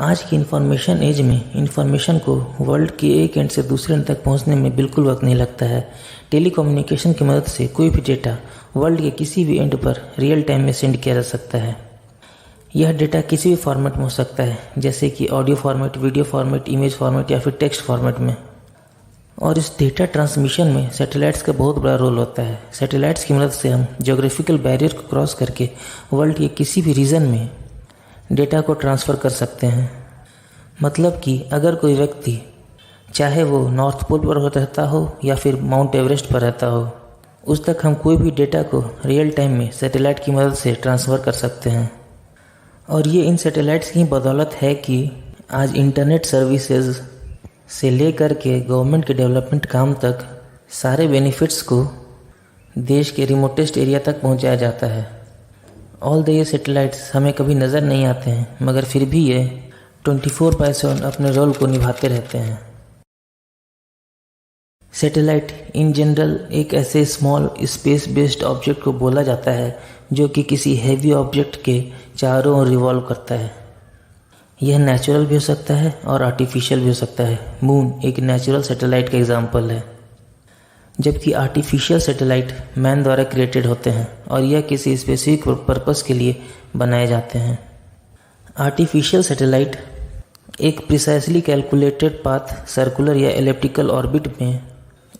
आज की information as में इंफॉर्मेशन को वर्ल्ड के एक एंड से दूसरे एंड तक पहुंचने में बिल्कुल वक्त नहीं लगता है। टेलीकम्युनिकेशन की मदद से कोई भी डेटा वर्ल्ड के किसी भी एंड पर रियल टाइम में सेंड किया जा सकता है। यह डेटा किसी भी फॉर्मेट में हो सकता है, जैसे कि audio format, video format, image format या फिर टेक्स्ट फॉर्मेट में। और इस डेटा ट्रांसमिशन में सैटेलाइट्स का बहुत बड़ा रोल होता है। सैटेलाइट्स की मदद से हम ज्योग्राफिकल बैरियर को क्रॉस करके वर्ल्ड के किसी भी रीजन में डेटा को ट्रांसफ़र कर सकते हैं। मतलब कि अगर कोई व्यक्ति चाहे वो नॉर्थ पोल पर रहता हो या फिर माउंट एवरेस्ट पर रहता हो, उस तक हम कोई भी डेटा को रियल टाइम में सैटेलाइट की मदद से ट्रांसफ़र कर सकते हैं। और ये इन सैटेलाइट्स की बदौलत है कि आज इंटरनेट सर्विसेज से लेकर के गवर्नमेंट के डेवलपमेंट काम तक सारे बेनिफिट्स को देश के रिमोटेस्ट एरिया तक पहुंचाया जाता है। ऑल द ये सैटेलाइट्स हमें कभी नज़र नहीं आते हैं, मगर फिर भी ये 24/7 अपने रोल को निभाते रहते हैं। सैटेलाइट इन जनरल एक ऐसे स्मॉल स्पेस बेस्ड ऑब्जेक्ट को बोला जाता है जो कि किसी हैवी ऑब्जेक्ट के चारों ओर रिवॉल्व करता है। यह नेचुरल भी हो सकता है और आर्टिफिशियल भी हो सकता है। मून एक नेचुरल सैटेलाइट का एग्जाम्पल है, जबकि आर्टिफिशियल सैटेलाइट मैन द्वारा क्रिएटेड होते हैं और यह किसी स्पेसिफिक पर्पस के लिए बनाए जाते हैं। आर्टिफिशियल सैटेलाइट एक प्रिसाइसली कैलकुलेटेड पाथ सर्कुलर या एलिप्टिकल ऑर्बिट में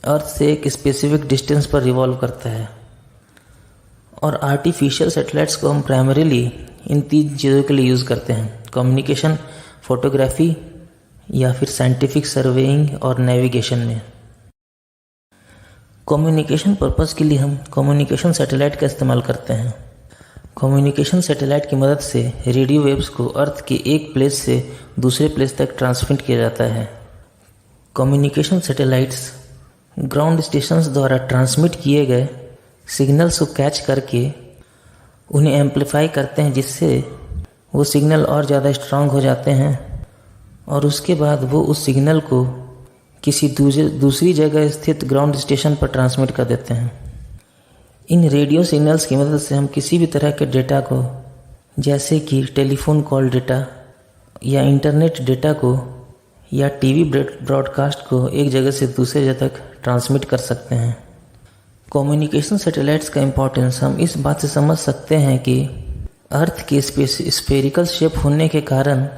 अर्थ से एक स्पेसिफिक डिस्टेंस पर रिवॉल्व करता है। और आर्टिफिशियल सैटेलाइट्स को हम प्राइमरीली इन 3 चीज़ों के लिए यूज़ करते हैं: कम्युनिकेशन, फोटोग्राफी या फिर साइंटिफिक सर्वेइंग और नेविगेशन में। कम्युनिकेशन पर्पस के लिए हम कम्युनिकेशन सैटेलाइट का इस्तेमाल करते हैं। कम्युनिकेशन सैटेलाइट की मदद से रेडियो वेव्स को अर्थ के एक प्लेस से दूसरे प्लेस तक ट्रांसमिट किया जाता है। कम्युनिकेशन सैटेलाइट्स ग्राउंड स्टेशंस द्वारा ट्रांसमिट किए गए सिग्नल्स को कैच करके उन्हें एम्पलीफाई करते हैं, जिससे वो सिग्नल और ज़्यादा स्ट्रांग हो जाते हैं और उसके बाद वो उस सिग्नल को किसी दूसरी जगह स्थित ग्राउंड स्टेशन पर ट्रांसमिट कर देते हैं। इन रेडियो सिग्नल्स की मदद से हम किसी भी तरह के डेटा को, जैसे कि टेलीफोन कॉल डेटा या इंटरनेट डेटा को या टीवी ब्रॉडकास्ट को एक जगह से दूसरे जगह तक ट्रांसमिट कर सकते हैं। कम्युनिकेशन सैटेलाइट्स का इम्पोर्टेंस हम इस बात से समझ सकते हैं कि अर्थ के स्फेरिकल शेप होने के कारण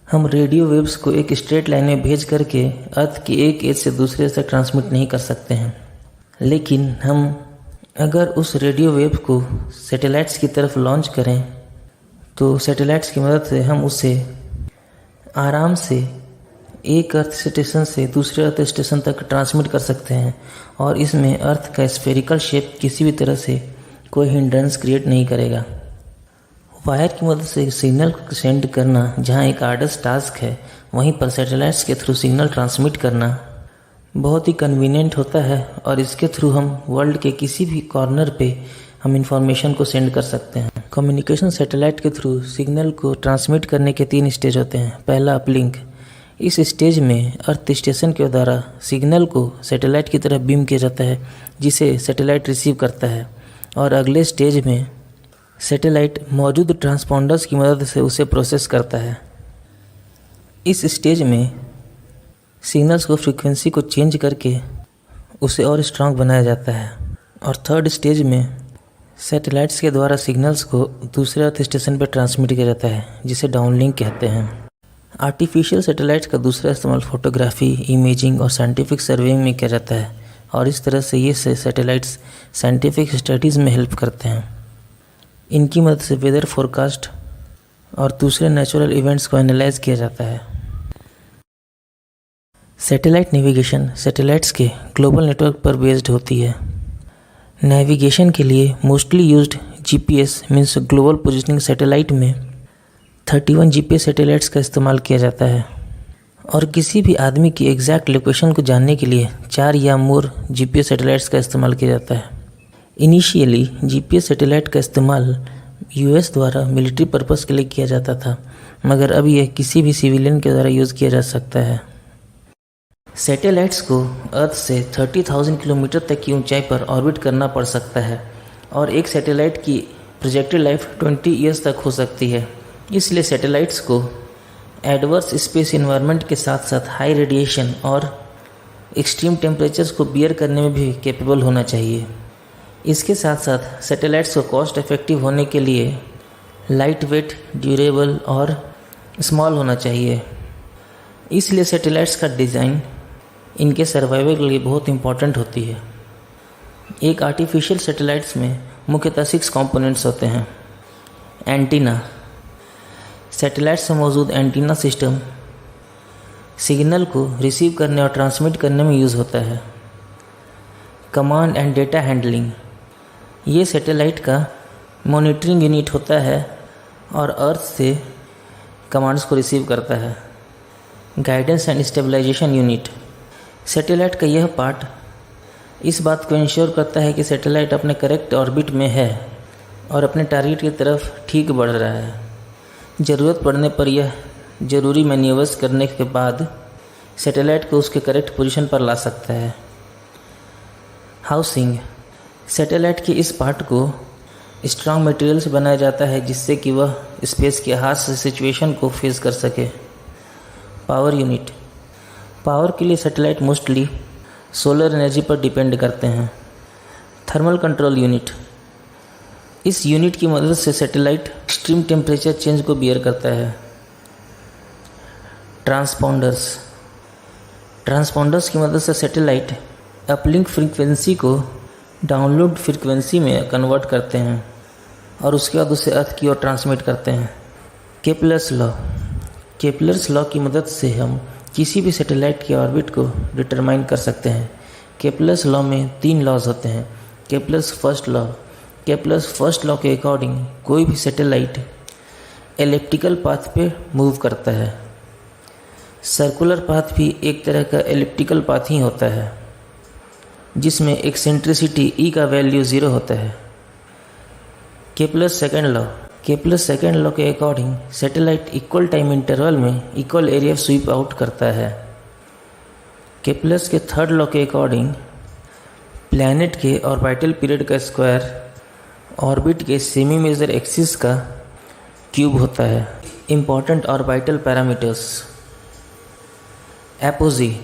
हम रेडियो वेव्स को एक स्ट्रेट लाइन में भेज करके अर्थ की एक एज से दूसरे तक ट्रांसमिट नहीं कर सकते हैं। लेकिन हम अगर उस रेडियो वेव को सैटेलाइट्स की तरफ लॉन्च करें तो सैटेलाइट्स की मदद से हम उसे आराम से एक अर्थ स्टेशन से दूसरे अर्थ स्टेशन तक ट्रांसमिट कर सकते हैं और इसमें अर्थ का स्फेरिकल शेप किसी भी तरह से कोई हिंड्रेंस क्रिएट नहीं करेगा। वायर की मदद से सिग्नल सेंड करना जहां एक आर्डस टास्क है, वहीं पर सैटेलाइट्स के थ्रू सिग्नल ट्रांसमिट करना बहुत ही कन्वीनियंट होता है और इसके थ्रू हम वर्ल्ड के किसी भी कॉर्नर पे हम इंफॉर्मेशन को सेंड कर सकते हैं। कम्युनिकेशन सैटेलाइट के थ्रू सिग्नल को ट्रांसमिट करने के 3 स्टेज होते हैं। पहला, अपलिंक। इस स्टेज में अर्थ स्टेशन के द्वारा सिग्नल को सैटेलाइट की तरफ बीम किया जाता है, जिसे सैटेलाइट रिसीव करता है। और अगले स्टेज में सैटेलाइट मौजूद ट्रांसपॉन्डर्स की मदद से उसे प्रोसेस करता है। इस स्टेज में सिग्नल्स को फ्रीक्वेंसी को चेंज करके उसे और स्ट्रांग बनाया जाता है। और थर्ड स्टेज में सैटेलाइट्स के द्वारा सिग्नल्स को दूसरे अर्थ स्टेशन पर ट्रांसमिट किया जाता है, जिसे डाउनलिंक कहते हैं। आर्टिफिशियल सैटेलाइट्स का दूसरा इस्तेमाल फोटोग्राफी, इमेजिंग और साइंटिफिक सर्वेइंग में किया जाता है और इस तरह से ये सैटेलाइट्स साइंटिफिक स्टडीज़ में हेल्प करते हैं। इनकी मदद से वेदर फोरकास्ट और दूसरे नेचुरल इवेंट्स को एनालाइज किया जाता है। सैटेलाइट नेविगेशन सैटेलाइट्स के ग्लोबल नेटवर्क पर बेस्ड होती है। नेविगेशन के लिए mostly used GPS means global positioning satellite में 31 जीपीएस सैटेलाइट्स का इस्तेमाल किया जाता है और किसी भी आदमी की एग्जैक्ट लोकेशन को जानने के लिए 4 या मोर जीपीएस सैटेलाइट्स का इस्तेमाल किया जाता है। इनिशियली जीपीएस सैटेलाइट का इस्तेमाल यूएस द्वारा मिलिट्री पर्पस के लिए किया जाता था, मगर अब यह किसी भी सिविलियन के द्वारा यूज़ किया जा सकता है। सैटेलाइट्स को अर्थ से 30,000 किलोमीटर तक की ऊंचाई पर ऑर्बिट करना पड़ सकता है और एक सैटेलाइट की प्रोजेक्टेड लाइफ 20 ईयर्स तक हो सकती है। इसलिए सैटेलाइट्स को एडवर्स स्पेस एनवायरनमेंट के साथ साथ हाई रेडिएशन और एक्सट्रीम टेम्परेचर्स को बियर करने में भी कैपेबल होना चाहिए। इसके साथ साथ सैटेलाइट्स को कॉस्ट इफेक्टिव होने के लिए लाइट वेट, ड्यूरेबल और स्मॉल होना चाहिए। इसलिए सैटेलाइट्स का डिज़ाइन इनके सर्वाइवल के लिए बहुत इम्पॉर्टेंट होती है। एक आर्टिफिशियल सैटेलाइट्स में मुख्यतः 6 कंपोनेंट्स होते हैं। एंटीना, सैटेलाइट्स में मौजूद एंटीना सिस्टम सिग्नल को रिसीव करने और ट्रांसमिट करने में यूज़ होता है। कमांड एंड डेटा हैंडलिंग, ये सैटेलाइट का मॉनिटरिंग यूनिट होता है और अर्थ से कमांड्स को रिसीव करता है। Guidance and stabilization unit, satellite का यह पार्ट इस बात को इंश्योर करता है कि सैटेलाइट अपने करेक्ट ऑर्बिट में है और अपने टारगेट की तरफ ठीक बढ़ रहा है। ज़रूरत पड़ने पर यह ज़रूरी मैन्यूवर्स करने के बाद सैटेलाइट को उसके करेक्ट पोजीशन पर ला सकता है। हाउसिंग, सैटेलाइट के इस पार्ट को स्ट्रॉन्ग मटेरियल से बनाया जाता है जिससे कि वह स्पेस के हार्श सिचुएशन को फेस कर सके। पावर यूनिट, पावर के लिए सैटेलाइट मोस्टली सोलर एनर्जी पर डिपेंड करते हैं। थर्मल कंट्रोल यूनिट, इस यूनिट की मदद से सैटेलाइट एक्सट्रीम टेम्परेचर चेंज को बियर करता है। ट्रांसपोंडर्स, ट्रांसपोंडर्स की मदद से सैटेलाइट अपलिंक फ्रीक्वेंसी को डाउनलोड फ्रीक्वेंसी में कन्वर्ट करते हैं और उसके बाद उसे अर्थ की ओर ट्रांसमिट करते हैं। केपलर्स लॉ, केपलर्स लॉ की मदद से हम किसी भी सैटेलाइट के ऑर्बिट को डिटरमाइन कर सकते हैं। केपलर्स लॉ में 3 लॉज होते हैं। Kepler's first law, Kepler's first law के अकॉर्डिंग कोई भी सैटेलाइट एलिप्टिकल पाथ पे मूव करता है। सर्कुलर पाथ भी एक तरह का एलिप्टिकल पाथ ही होता है जिसमें एक्सेंट्रिसिटी ई का वैल्यू 0 होता है। Kepler's second law, Kepler's second law के according satellite equal time interval में इक्वल एरिया स्वीप आउट करता है। केपलर्स के थर्ड लॉ के अकॉर्डिंग प्लैनेट के ऑर्बिटल पीरियड का स्क्वायर ऑर्बिट के सेमी मेजर एक्सिस का क्यूब होता है। इम्पॉर्टेंट ऑर्बिटल पैरामीटर्स, एपोजी,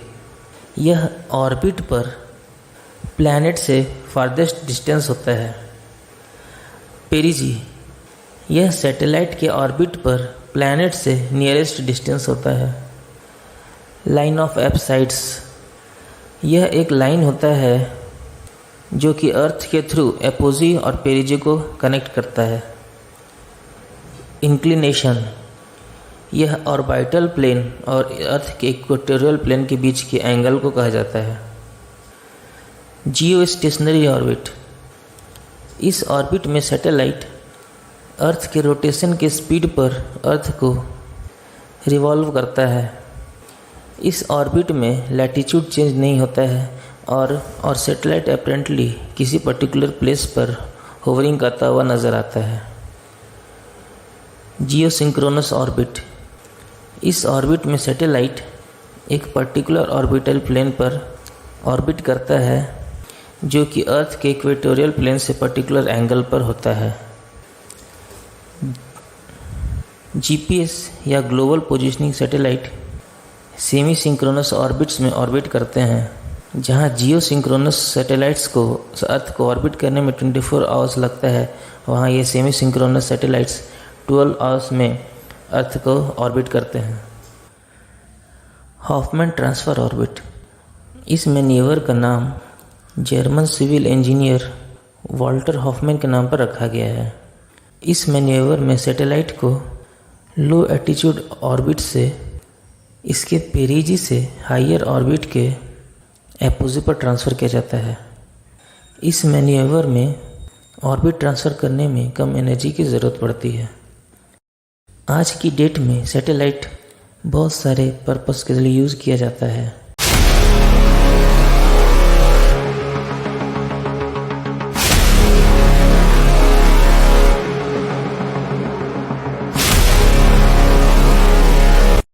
यह ऑर्बिट पर प्लैनेट से फारदेस्ट डिस्टेंस होता है। पेरिजी, यह सैटेलाइट के ऑर्बिट पर प्लैनेट से नियरेस्ट डिस्टेंस होता है। लाइन ऑफ एपसाइड्स, यह एक लाइन होता है जो कि अर्थ के थ्रू एपोजी और पेरिजी को कनेक्ट करता है। इंक्लिनेशन, यह ऑर्बिटल प्लेन और अर्थ के इक्वेटोरियल प्लेन के बीच के एंगल को कहा जाता है। जियो स्टेशनरी ऑर्बिट, इस ऑर्बिट में सैटेलाइट अर्थ के रोटेशन के स्पीड पर अर्थ को रिवॉल्व करता है। इस ऑर्बिट में लैटिट्यूड चेंज नहीं होता है और सैटेलाइट अपेरेंटली किसी पर्टिकुलर प्लेस पर होवरिंग करता हुआ नज़र आता है। जियोसिंक्रोनस ऑर्बिट, इस ऑर्बिट में सैटेलाइट एक पर्टिकुलर ऑर्बिटल प्लेन पर ऑर्बिट करता है जो कि अर्थ के इक्वेटोरियल प्लेन से पर्टिकुलर एंगल पर होता है। जीपीएस या global positioning satellite semi synchronous orbits में ऑर्बिट करते हैं, जहां जियो सिंक्रोनस सैटेलाइट्स को अर्थ को ऑर्बिट करने में 24 आवर्स लगता है, वहां ये सेमी सिंक्रोनस सैटेलाइट्स 12 आवर्स में अर्थ को ऑर्बिट करते हैं। हॉफमैन ट्रांसफ़र ऑर्बिट, इस मैन्यूवर का नाम German civil engineer Walter Hohmann के नाम पर रखा गया है। इस मैन्यूवर में सैटेलाइट को लो एल्टीट्यूड ऑर्बिट से इसके पेरिजी से हायर ऑर्बिट के एपोजी पर ट्रांसफ़र किया जाता है। इस मैन्यूवर में ऑर्बिट ट्रांसफ़र करने में कम एनर्जी की ज़रूरत पड़ती है। आज की डेट में सैटेलाइट बहुत सारे पर्पस के लिए यूज़ किया जाता है।